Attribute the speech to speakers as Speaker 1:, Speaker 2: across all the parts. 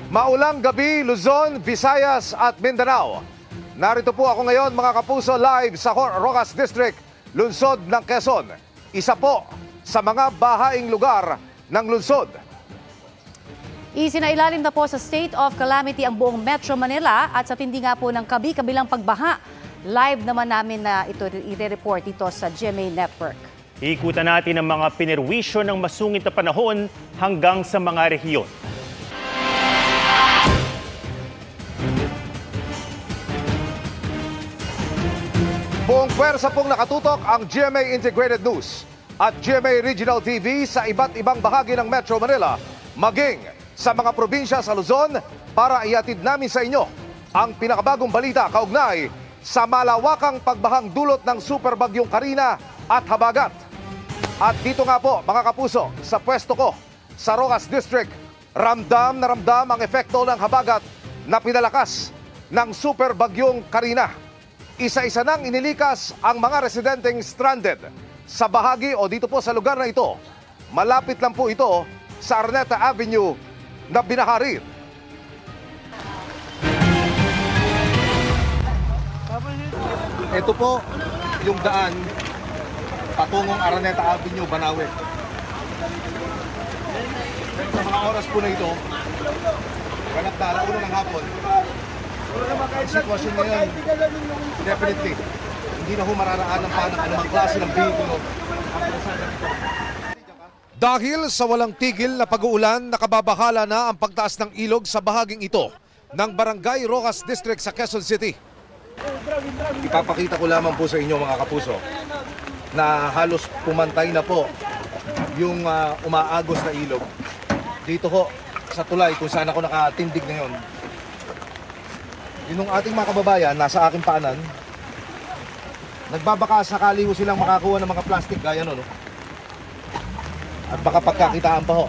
Speaker 1: Maulang gabi, Luzon, Visayas at Mindanao. Narito po ako ngayon mga kapuso live sa Roxas District, lungsod ng Quezon. Isa po sa mga bahaing lugar ng lungsod.
Speaker 2: Isinailalim na po sa state of calamity ang buong Metro Manila at sa tindi nga po ng kabi-kabilang pagbaha. Live naman namin na ito i-report ito sa GMA Network.
Speaker 3: Ikutan natin ang mga pinerwisyo ng masungit na panahon hanggang sa mga rehiyon.
Speaker 1: Buong pwersa pong nakatutok ang GMA Integrated News at GMA Regional TV sa iba't ibang bahagi ng Metro Manila, maging sa mga probinsya sa Luzon para ihatid namin sa inyo ang pinakabagong balita kaugnay sa malawakang pagbahang dulot ng super bagyong Karina at Habagat. At dito nga po mga kapuso, sa pwesto ko sa Roxas District, ramdam na ramdam ang epekto ng Habagat na pinalakas ng super bagyong Karina. Isa-isa nang inilikas ang mga residenteng stranded sa bahagi o dito po sa lugar na ito. Malapit lang po ito sa Araneta Avenue na binaharin. Ito po yung daan patungong Araneta Avenue, Banawe. Sa mga oras po na ito, ganap na alauna ng hapon. Ang sitwasyon ngayon, definitely, hindi na ho mararaanan pa ng anumang klase ng vehikulo. Dahil sa walang tigil na pag-uulan, nakababahala na ang pagtaas ng ilog sa bahaging ito ng Barangay Roxas District sa Quezon City. Ipapakita ko lamang po sa inyo mga kapuso na halos pumantay na po yung umaagos na ilog. Dito ho sa tulay kung saan ako nakatindig ngayon. Yung ating mga kababayan, nasa aking paanan, nagbabaka sakali ho silang makakuha ng mga plastic gaya no? At baka pagkakitaan pa ho.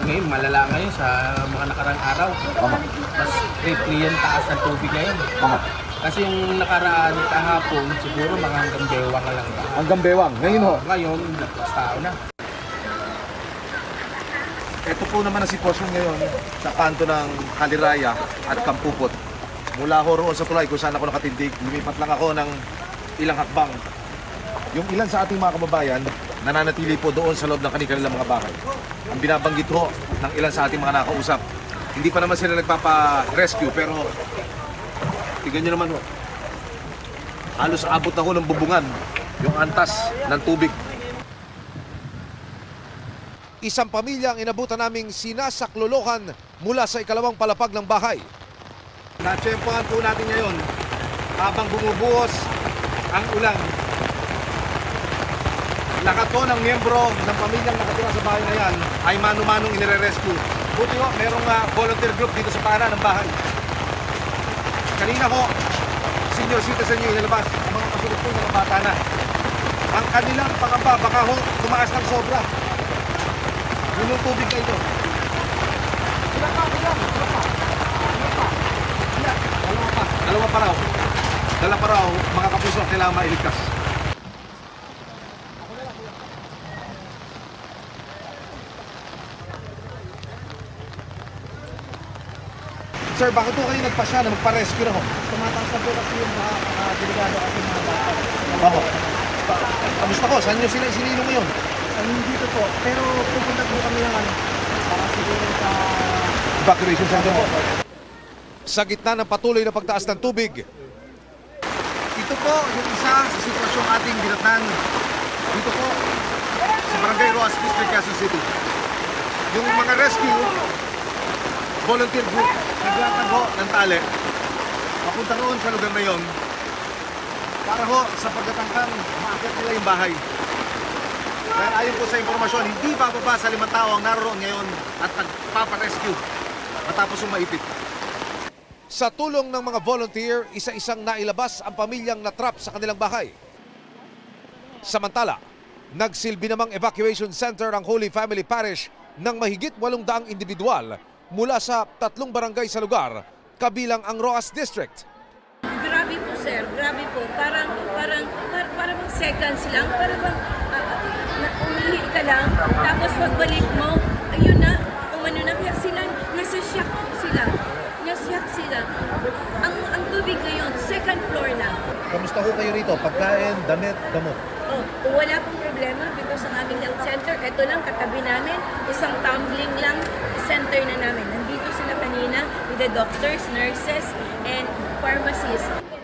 Speaker 4: Ngayon, malala ngayon sa mga nakarang araw. Mas triply yung taas ng tubig ngayon. Kasi yung nakaraan kahapon, siguro mga hanggang bewang na lang ba?
Speaker 1: Hanggang bewang? Ngayon ho?
Speaker 4: Ngayon, mas tao na.
Speaker 1: Ito po naman ang sitwasyon ngayon sa kanto ng Haliraya at Kampupot. Mula ho roon sa tulay kung saan ako nakatindig, lumipat lang ako ng ilang hakbang. Yung ilan sa ating mga kababayan, nananatili po doon sa loob ng kanilang mga bahay. Ang binabanggit ho ng ilan sa ating mga nakausap, hindi pa naman sila nagpapa-rescue pero tignan nyo naman ho. Halos abot na ho ng bubungan yung antas ng tubig. Isang pamilya ang inabutan naming sinasaklolohan mula sa ikalawang palapag ng bahay. Natsyempohan po natin ngayon habang bumubuhos ang ulan. Lahat po ng miyembro ng pamilyang nakatira sa bahay na yan ay mano-manong inire-rescue. Buti ho, merong volunteer group dito sa paanan ng bahay. Kanina ho, senior citizen nyo inilabas, ang mga kasunod po mga bata na. Ang kanilang pangamba, baka ho, tumaas ng sobra. Yun yung tubig na ito. Dalawa pa raw. Dalawa pa raw, mga kapuso, kailangan mailigtas. Sir, bakit po kayo nagpasya na magpa-rescue na ho?
Speaker 4: Tumatangsa po kasi yung mga delegado kasi mga bata.
Speaker 1: Ako. Kamusta ko? Saan nyo sila isinilong ngayon?
Speaker 4: Hindi po, pero pupunta po kami ng para siguro sa
Speaker 1: Evacuation center po. Sa gitna ng patuloy na pagtaas ng tubig. Ito po yung isa sa sitwasyong ating binatnan. Dito po sa Barangay Roxas District, Quezon City. Yung mga rescue volunteer group naglatag ho ng tali papunta roon sa lugar na yon para ho sa pagtatangkang maakit nila yung bahay. Dahil ayon po sa impormasyon, hindi bababa sa 5 tao ang naroon ngayon at nagpaparescue matapos yung maipit. Sa tulong ng mga volunteer, isa-isang nailabas ang pamilyang natrap sa kanilang bahay. Samantala, nagsilbi namang evacuation center ang Holy Family Parish ng mahigit 800 individual mula sa 3 barangay sa lugar, kabilang ang Roxas District.
Speaker 5: Grabe po sir, grabe po. Parang seconds lang, para bang umihi ka lang, tapos pagbalik mo, ayun na, umano na, kaya sila, nasa shock sila.
Speaker 1: ho kayo rito? Pagkain, damit, gamot?
Speaker 5: Oh, kung wala pong problema dito sa aming health center, ito lang katabi namin, isang tumbling lang, center na namin. Nandito sila kanina with the doctors, nurses, and pharmacists.